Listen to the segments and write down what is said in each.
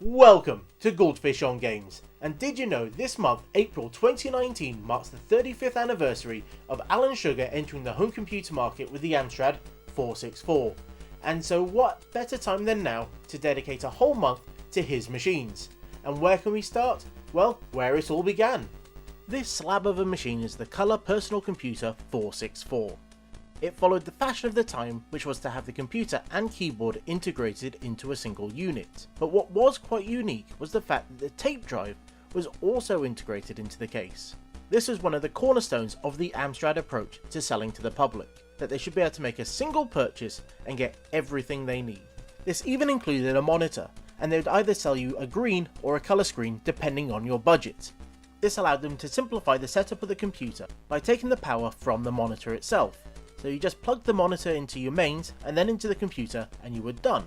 Welcome to Goldfish on Games, and did you know this month, April 2019, marks the 35th anniversary of Alan Sugar entering the home computer market with the Amstrad 464, and so what better time than now to dedicate a whole month to his machines. And where can we start? Well, where it all began. This slab of a machine is the Colour Personal Computer 464. It followed the fashion of the time, which was to have the computer and keyboard integrated into a single unit. But what was quite unique was the fact that the tape drive was also integrated into the case. This was one of the cornerstones of the Amstrad approach to selling to the public, that they should be able to make a single purchase and get everything they need. This even included a monitor, and they would either sell you a green or a colour screen depending on your budget. This allowed them to simplify the setup of the computer by taking the power from the monitor itself. So you just plugged the monitor into your mains and then into the computer and you were done.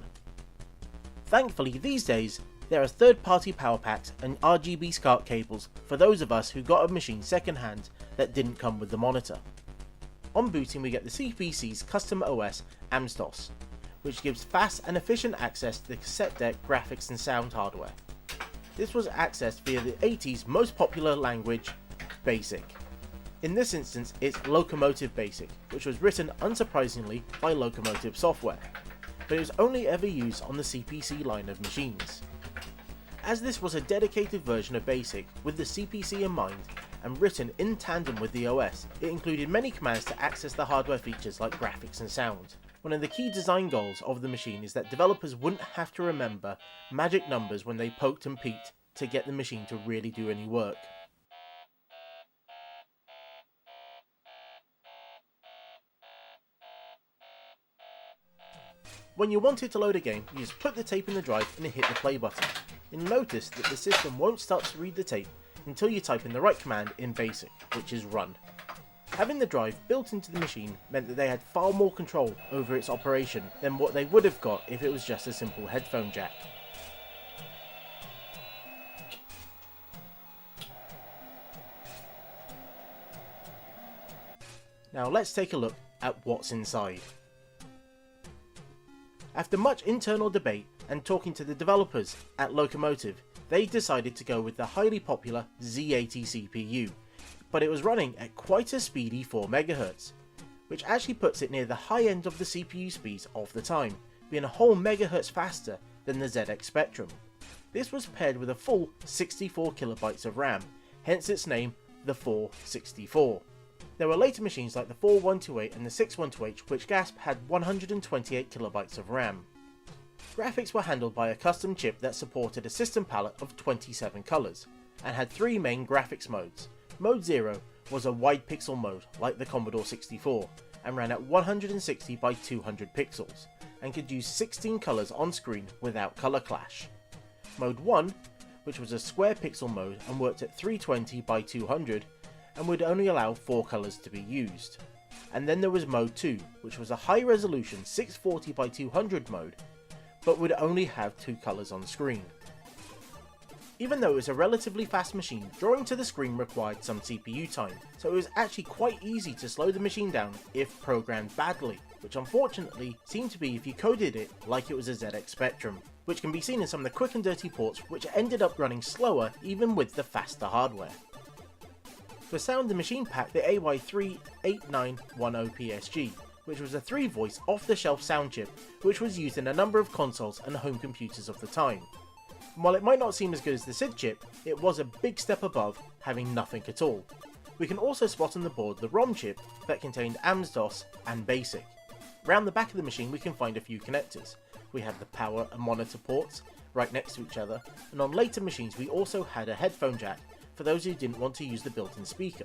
Thankfully these days there are third-party power packs and RGB SCART cables for those of us who got a machine second-hand that didn't come with the monitor. On booting we get the CPC's custom OS Amstrad, which gives fast and efficient access to the cassette deck graphics and sound hardware. This was accessed via the 80s most popular language, BASIC. In this instance, it's Locomotive Basic, which was written unsurprisingly by Locomotive Software, but it was only ever used on the CPC line of machines. As this was a dedicated version of BASIC with the CPC in mind and written in tandem with the OS, it included many commands to access the hardware features like graphics and sound. One of the key design goals of the machine is that developers wouldn't have to remember magic numbers when they poked and peeked to get the machine to really do any work. When you wanted to load a game, you just put the tape in the drive and hit the play button. You'll notice that the system won't start to read the tape until you type in the right command in BASIC, which is run. Having the drive built into the machine meant that they had far more control over its operation than what they would have got if it was just a simple headphone jack. Now let's take a look at what's inside. After much internal debate and talking to the developers at Locomotive, they decided to go with the highly popular Z80 CPU, but it was running at quite a speedy 4 MHz, which actually puts it near the high end of the CPU speeds of the time, being a whole megahertz faster than the ZX Spectrum. This was paired with a full 64 KB of RAM, hence its name, the 464. There were later machines like the 4128 and the 612H which had 128 KB of RAM. Graphics were handled by a custom chip that supported a system palette of 27 colours, and had 3 main graphics modes. Mode 0 was a wide pixel mode like the Commodore 64, and ran at 160 by 200 pixels, and could use 16 colours on screen without colour clash. Mode 1, which was a square pixel mode and worked at 320 by 200, and would only allow 4 colours to be used. And then there was Mode 2, which was a high resolution 640 by 200 mode, but would only have 2 colours on screen. Even though it was a relatively fast machine, drawing to the screen required some CPU time, so it was actually quite easy to slow the machine down if programmed badly, which unfortunately seemed to be if you coded it like it was a ZX Spectrum, which can be seen in some of the quick and dirty ports which ended up running slower even with the faster hardware. For sound, the machine packed the AY38910 PSG, which was a 3-voice off-the-shelf sound chip which was used in a number of consoles and home computers of the time. And while it might not seem as good as the SID chip, it was a big step above having nothing at all. We can also spot on the board the ROM chip that contained Amstrad and BASIC. Round the back of the machine we can find a few connectors. We have the power and monitor ports right next to each other, and on later machines we also had a headphone jack for those who didn't want to use the built-in speaker.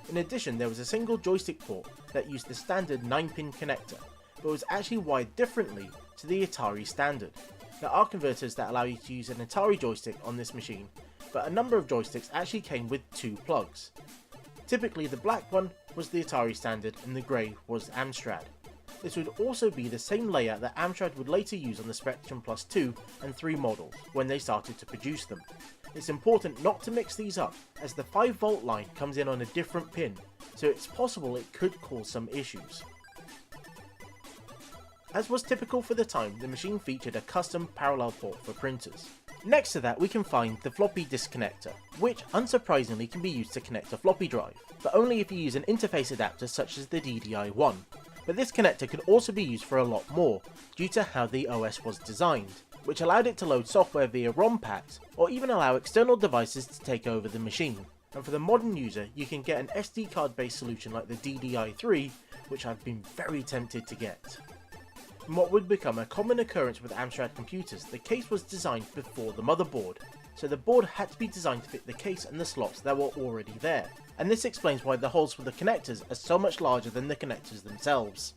In addition, there was a single joystick port that used the standard 9-pin connector, but was actually wired differently to the Atari standard. There are converters that allow you to use an Atari joystick on this machine, but a number of joysticks actually came with 2 plugs. Typically the black one was the Atari standard and the grey was Amstrad. This would also be the same layout that Amstrad would later use on the Spectrum Plus 2 and 3 models when they started to produce them. It's important not to mix these up, as the 5V line comes in on a different pin, so it's possible it could cause some issues. As was typical for the time, the machine featured a custom parallel port for printers. Next to that we can find the floppy disk connector, which unsurprisingly can be used to connect a floppy drive, but only if you use an interface adapter such as the DDI1. But this connector could also be used for a lot more, due to how the OS was designed, which allowed it to load software via ROM packs, or even allow external devices to take over the machine. And for the modern user, you can get an SD card based solution like the DDI3, which I've been very tempted to get. In what would become a common occurrence with Amstrad computers, the case was designed before the motherboard, so the board had to be designed to fit the case and the slots that were already there, and this explains why the holes for the connectors are so much larger than the connectors themselves.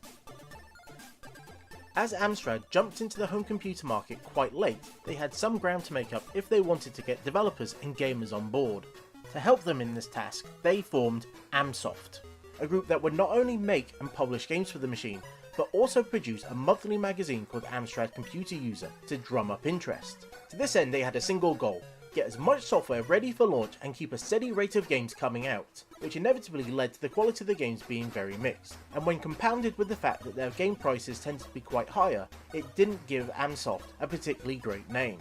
As Amstrad jumped into the home computer market quite late, they had some ground to make up if they wanted to get developers and gamers on board. To help them in this task, they formed Amsoft, a group that would not only make and publish games for the machine, but also produce a monthly magazine called Amstrad Computer User to drum up interest. To this end they had a single goal: get as much software ready for launch and keep a steady rate of games coming out, which inevitably led to the quality of the games being very mixed, and when compounded with the fact that their game prices tended to be quite higher, it didn't give Amsoft a particularly great name.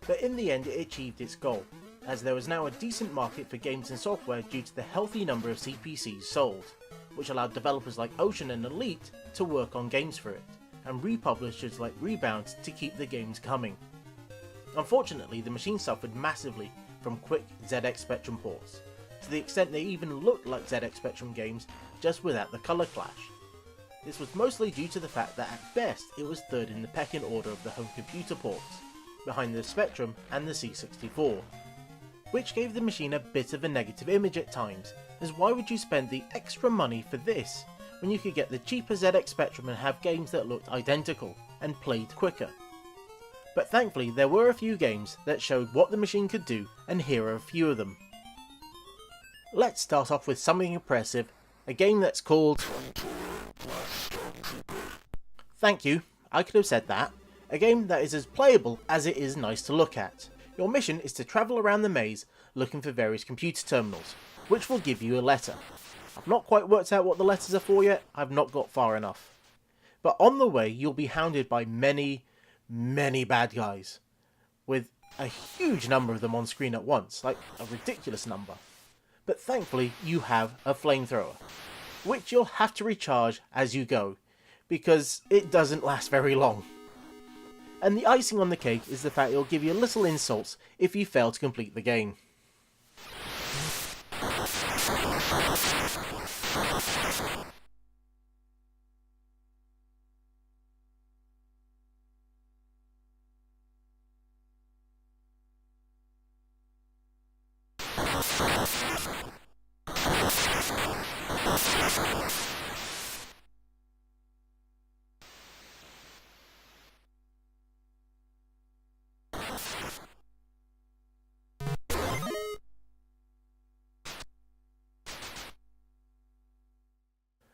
But in the end it achieved its goal, as there was now a decent market for games and software due to the healthy number of CPCs sold, which allowed developers like Ocean and Elite to work on games for it, and republishers like Rebound to keep the games coming. Unfortunately, the machine suffered massively from quick ZX Spectrum ports, to the extent they even looked like ZX Spectrum games just without the colour clash. This was mostly due to the fact that at best it was third in the pecking order of the home computer ports, behind the Spectrum and the C64, which gave the machine a bit of a negative image at times, as why would you spend the extra money for this when you could get the cheaper ZX Spectrum and have games that looked identical and played quicker. But thankfully there were a few games that showed what the machine could do, and here are a few of them. Let's start off with something impressive, a game that's called... Thank you, I could have said that. A game that is as playable as it is nice to look at. Your mission is to travel around the maze looking for various computer terminals, which will give you a letter. I've not quite worked out what the letters are for yet, I've not got far enough. But on the way you'll be hounded by many bad guys, with a huge number of them on screen at once, like a ridiculous number. But thankfully you have a flamethrower, which you'll have to recharge as you go, because it doesn't last very long. And the icing on the cake is the fact it'll give you little insults if you fail to complete the game.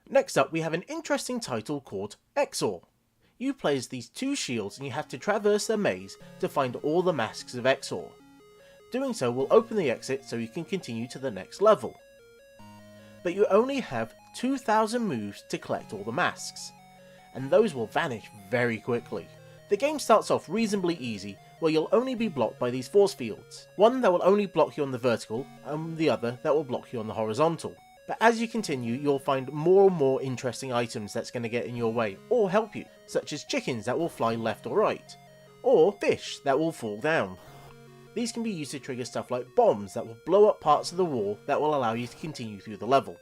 Next up we have an interesting title called Exor. You play as these two shields and you have to traverse a maze to find all the masks of Exor. Doing so will open the exit so you can continue to the next level. But you only have 2,000 moves to collect all the masks, and those will vanish very quickly. The game starts off reasonably easy, where you'll only be blocked by these force fields. One that will only block you on the vertical, and the other that will block you on the horizontal. But as you continue, you'll find more and more interesting items that's going to get in your way, or help you, such as chickens that will fly left or right, or fish that will fall down. These can be used to trigger stuff like bombs that will blow up parts of the wall that will allow you to continue through the level.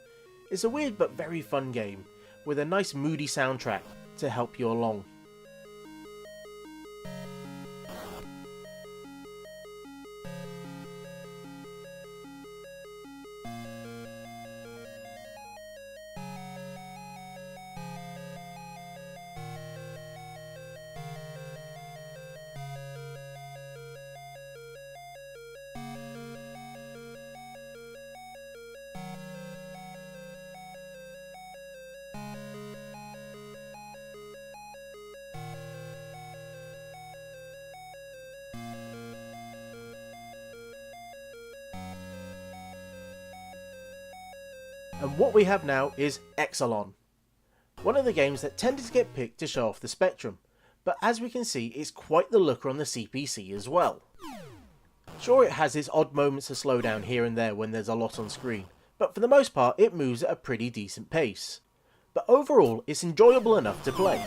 It's a weird but very fun game, with a nice moody soundtrack to help you along. And what we have now is Exelon, one of the games that tended to get picked to show off the Spectrum, but as we can see, it's quite the looker on the CPC as well. Sure, it has its odd moments of slowdown here and there when there's a lot on screen, but for the most part it moves at a pretty decent pace. But overall, it's enjoyable enough to play.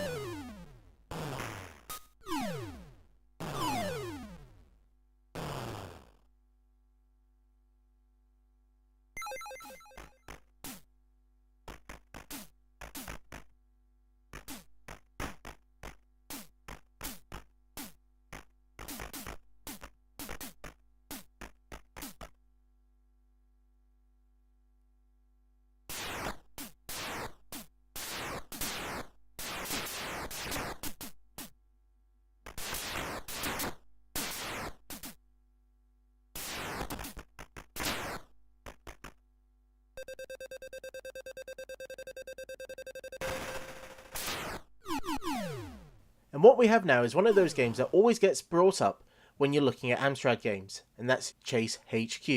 And what we have now is one of those games that always gets brought up when you're looking at Amstrad games, and that's Chase HQ.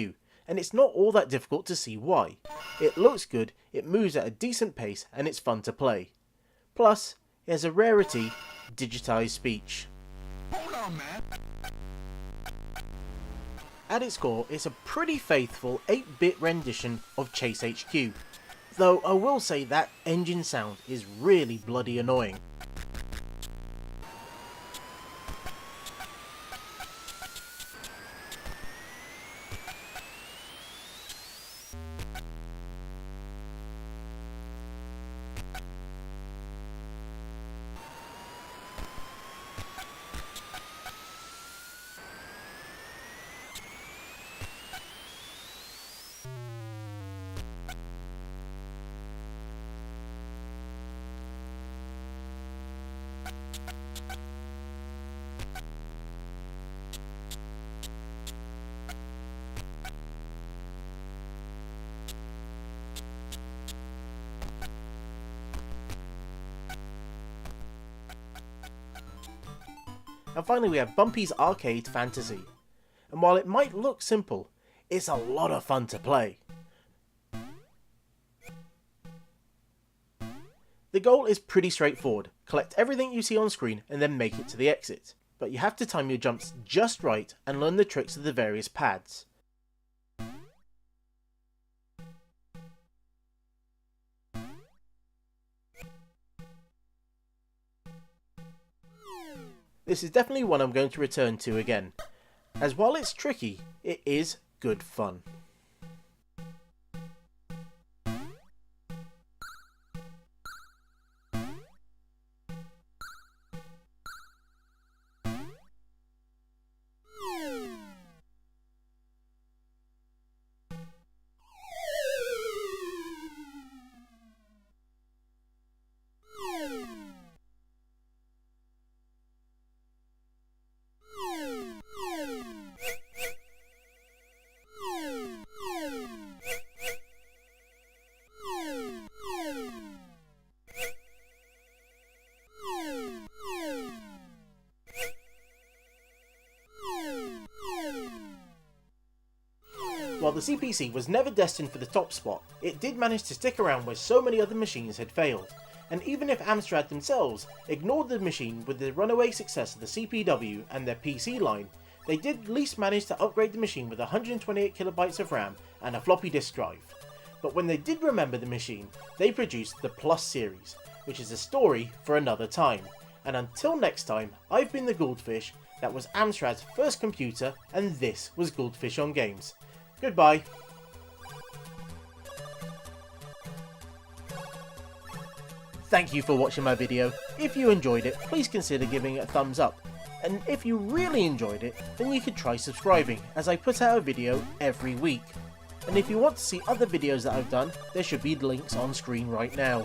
And it's not all that difficult to see why. It looks good, it moves at a decent pace, and it's fun to play. Plus, it has a rarity, digitized speech. Hold on, man. At its core, it's a pretty faithful 8-bit rendition of Chase HQ, though I will say that engine sound is really bloody annoying. And finally we have Bumpy's Arcade Fantasy. And while it might look simple, it's a lot of fun to play. The goal is pretty straightforward. Collect everything you see on screen and then make it to the exit. But you have to time your jumps just right and learn the tricks of the various pads. This is definitely one I'm going to return to again, as while it's tricky, it is good fun. While the CPC was never destined for the top spot, it did manage to stick around where so many other machines had failed, and even if Amstrad themselves ignored the machine with the runaway success of the CPW and their PC line, they did at least manage to upgrade the machine with 128KB of RAM and a floppy disk drive. But when they did remember the machine, they produced the Plus series, which is a story for another time. And until next time, I've been the Goldfish, that was Amstrad's first computer, and this was Goldfish on Games. Goodbye. Thank you for watching my video. If you enjoyed it, please consider giving it a thumbs up. And if you really enjoyed it, then you could try subscribing, as I put out a video every week. And if you want to see other videos that I've done, there should be links on screen right now.